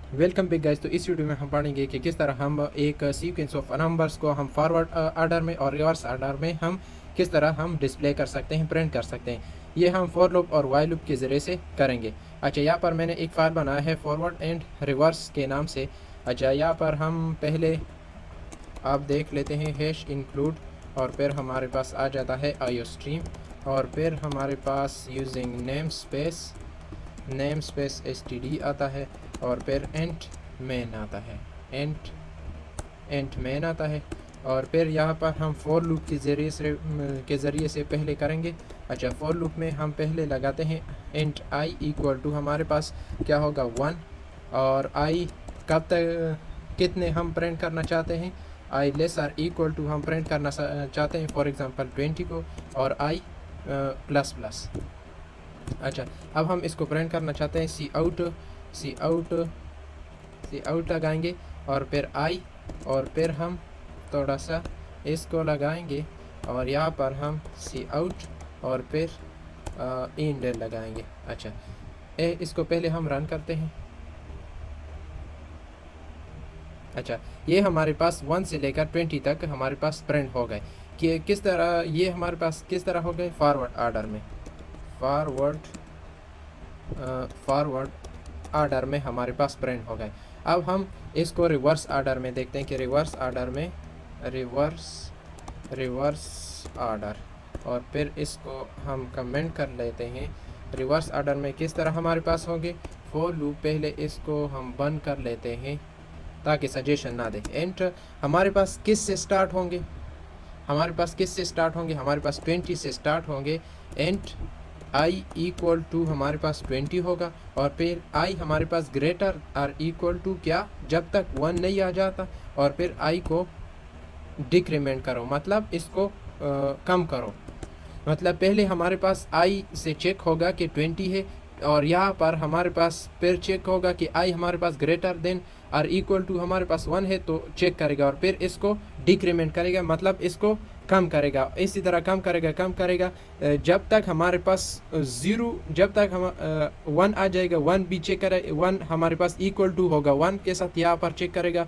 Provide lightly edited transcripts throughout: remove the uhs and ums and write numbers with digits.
Welcome back guys. तो इस video में हम पढ़ेंगे कि किस तरह हम एक सीक्वेंस ऑफ नंबर्स को हम फॉरवर्ड ऑर्डर में और रिवर्स ऑर्डर में हम किस तरह हम डिस्प्ले कर सकते हैं, प्रिंट कर सकते हैं। ये हम फॉर लूप और वाइल लूप के ज़रिए से करेंगे। अच्छा, यहाँ पर मैंने एक फाइल बनाया है फॉरवर्ड एंड रिवर्स के नाम से। अच्छा, यहाँ पर हम पहले आप देख लेते हैं हैश इंक्लूड, और फिर हमारे पास आ जाता है आईओ स्ट्रीम, और फिर हमारे पास यूजिंग नेम स्पेस std आता है, और फिर एंट मेन आता है, एंट मेन आता है। और फिर यहाँ पर हम फॉर लूप के ज़रिए से पहले करेंगे। अच्छा, फॉर लूप में हम पहले लगाते हैं एंट आई इक्वल टू, हमारे पास क्या होगा 1, और आई कब तक कितने हम प्रिंट करना चाहते हैं, आई लेस आर इक्वल टू हम प्रिंट करना चाहते हैं फॉर एग्ज़ाम्पल 20 को, और आई प्लस प्लस। अच्छा, अब हम इसको प्रिंट करना चाहते हैं सी आउट लगाएंगे, और फिर आई, और फिर हम थोड़ा सा इसको लगाएंगे, और यहाँ पर हम सी आउट और फिर इंडेल लगाएंगे। अच्छा, इसको पहले हम रन करते हैं। अच्छा, ये हमारे पास 1 से लेकर 20 तक हमारे पास प्रिंट हो गए। कि किस तरह ये हमारे पास किस तरह हो गए, फॉरवर्ड ऑर्डर में हमारे पास प्रिंट हो गए। अब हम इसको रिवर्स ऑर्डर में देखते हैं कि रिवर्स ऑर्डर, और फिर इसको हम कमेंट कर लेते हैं। रिवर्स ऑर्डर में किस तरह हमारे पास होंगे, फॉर लूप पहले इसको हम बंद कर लेते हैं ताकि सजेशन ना दे। एंड हमारे पास किस से स्टार्ट होंगे, हमारे पास 20 से स्टार्ट होंगे। एंड आई इक्वल टू हमारे पास 20 होगा, और फिर आई हमारे पास ग्रेटर आर इक्वल टू क्या, जब तक 1 नहीं आ जाता, और फिर आई को डिक्रीमेंट करो, मतलब इसको कम करो। मतलब पहले हमारे पास आई से चेक होगा कि 20 है, और यहाँ पर हमारे पास फिर चेक होगा कि आई हमारे पास ग्रेटर देन और इक्वल टू हमारे पास 1 है, तो चेक करेगा, और फिर इसको डिक्रीमेंट करेगा, मतलब इसको कम करेगा। इसी तरह कम करेगा जब तक हमारे पास 1 आ जाएगा, 1 भी चेक करे, 1 हमारे पास इक्वल टू होगा 1 के साथ, यहाँ पर चेक करेगा,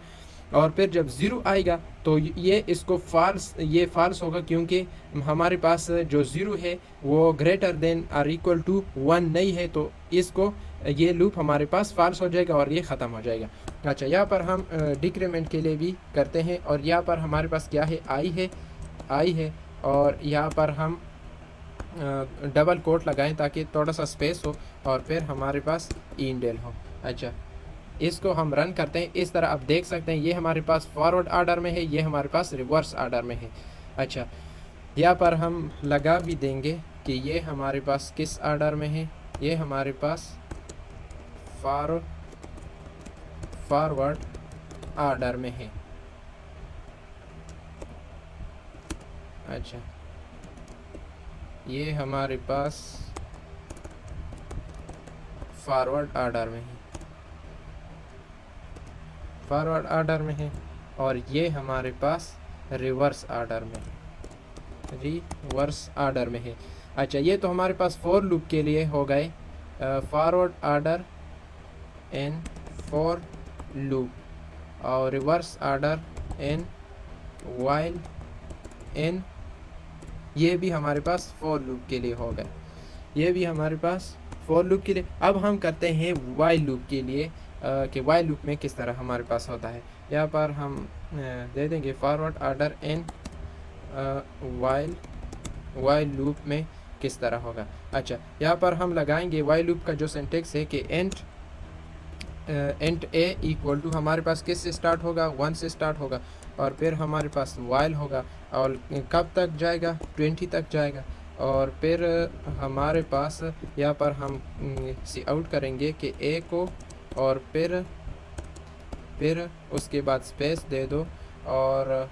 और फिर जब 0 आएगा तो ये इसको फॉल्स होगा, क्योंकि हमारे पास जो 0 है वो ग्रेटर देन और इक्वल टू 1 नहीं है, तो इसको ये लूप हमारे पास फॉल्स हो जाएगा और ये ख़त्म हो जाएगा। अच्छा, यहाँ पर हम डिक्रीमेंट के लिए भी करते हैं, और यहाँ पर हमारे पास क्या है, आई है, और यहाँ पर हम डबल कोट लगाएं ताकि थोड़ा सा स्पेस हो, और फिर हमारे पास इंडेल हो। अच्छा, इसको हम रन करते हैं। इस तरह आप देख सकते हैं ये हमारे पास फॉरवर्ड ऑर्डर में है, ये हमारे पास रिवर्स ऑर्डर में है। अच्छा, यहाँ पर हम लगा भी देंगे कि ये हमारे पास किस ऑर्डर में है, ये हमारे पास फॉरवर्ड ऑर्डर में है। अच्छा, ये हमारे पास फॉरवर्ड ऑर्डर में है, और ये हमारे पास रिवर्स ऑर्डर में है। अच्छा, ये तो हमारे पास फॉर लूप के लिए हो गए, forward order in for loop, और reverse order N while in, ये भी हमारे पास फॉर लूप के लिए हो गए, ये भी हमारे पास फॉर लूप के लिए। अब हम करते हैं वाइल लूप के लिए कि वाइल लूप में किस तरह हमारे पास होता है। यहाँ पर हम दे देंगे forward order N while loop में किस तरह होगा। अच्छा, यहाँ पर हम लगाएंगे वाइल लूप का जो सिंटेक्स है कि एंट ए इक्वल टू हमारे पास किस से स्टार्ट होगा, 1 से स्टार्ट होगा, और फिर हमारे पास वाइल होगा, और कब तक जाएगा, 20 तक जाएगा, और फिर हमारे पास यहाँ पर हम सी आउट करेंगे कि ए को, और फिर उसके बाद स्पेस दे दो, और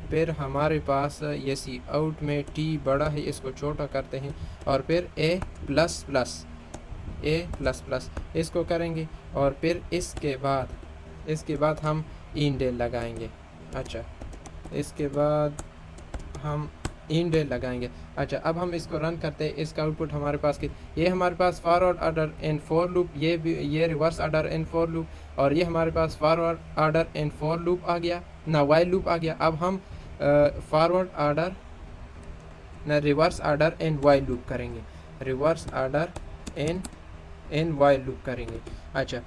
फिर हमारे पास ये सी आउट में टी बड़ा है, इसको छोटा करते हैं, और फिर ए प्लस प्लस इसको करेंगे, और फिर इसके बाद हम इंडेल लगाएंगे। अच्छा, इसके बाद हम इंडेल लगाएंगे। अच्छा, अब हम इसको रन करते हैं। इसका आउटपुट हमारे पास ये हमारे पास forward order in for loop, ये reverse order in for loop, और ये हमारे पास forward order in for loop आ गया ना, वाइल लूप आ गया। अब हम फॉरवर्ड ऑर्डर ना reverse order in while loop करेंगे, reverse order in while loop करेंगे। अच्छा,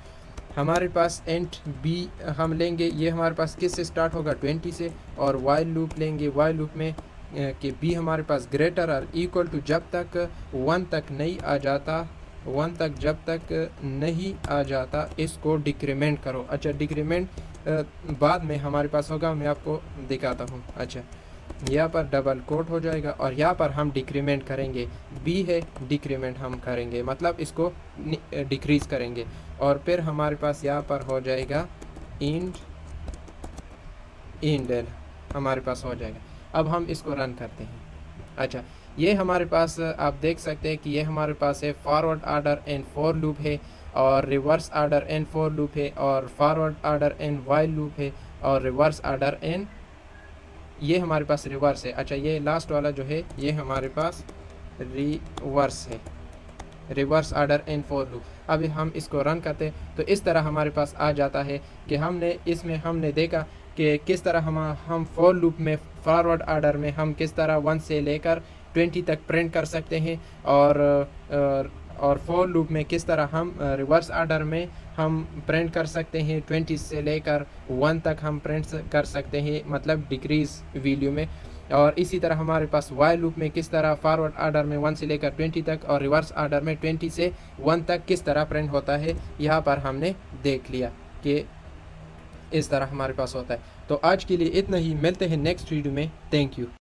हमारे पास एंट बी हम लेंगे, ये हमारे पास किस से स्टार्ट होगा, 20 से, और वाइल लूप लेंगे। वाइल लूप में कि बी हमारे पास ग्रेटर और इक्वल टू जब तक 1 तक नहीं आ जाता, 1 तक जब तक नहीं आ जाता इसको डिक्रीमेंट करो। अच्छा, डिक्रीमेंट बाद में हमारे पास होगा, मैं आपको दिखाता हूँ। अच्छा, यहाँ पर डबल कोट हो जाएगा और यहाँ पर हम डिक्रीमेंट करेंगे, बी है डिक्रीमेंट हम करेंगे, मतलब इसको डिक्रीज़ करेंगे। और फिर हमारे पास यहाँ पर हो जाएगा इंडेल हमारे पास हो जाएगा। अब हम इसको रन करते हैं। अच्छा, ये हमारे पास आप देख सकते हैं कि ये हमारे पास है forward order in for loop है, और reverse order in for loop है, और forward order in while loop है, और रिवर्स ऑर्डर इन, ये हमारे पास रिवर्स है। अच्छा, ये लास्ट वाला जो है ये हमारे पास रिवर्स है, reverse order in for loop. अब हम इसको रन करते हैं तो इस तरह हमारे पास आ जाता है कि हमने देखा कि किस तरह हम फॉर लूप में फॉरवर्ड ऑर्डर में हम किस तरह 1 से लेकर 20 तक प्रिंट कर सकते हैं, और फॉर लूप में किस तरह हम रिवर्स ऑर्डर में हम प्रिंट कर सकते हैं, 20 से लेकर 1 तक हम प्रिंट कर सकते हैं, मतलब डिक्रीज वैल्यू में। और इसी तरह हमारे पास वाइल लूप में किस तरह फॉरवर्ड ऑर्डर में 1 से लेकर 20 तक और रिवर्स ऑर्डर में 20 से 1 तक किस तरह प्रिंट होता है, यहाँ पर हमने देख लिया कि इस तरह हमारे पास होता है। तो आज के लिए इतना ही, मिलते हैं नेक्स्ट वीडियो में। Thank you.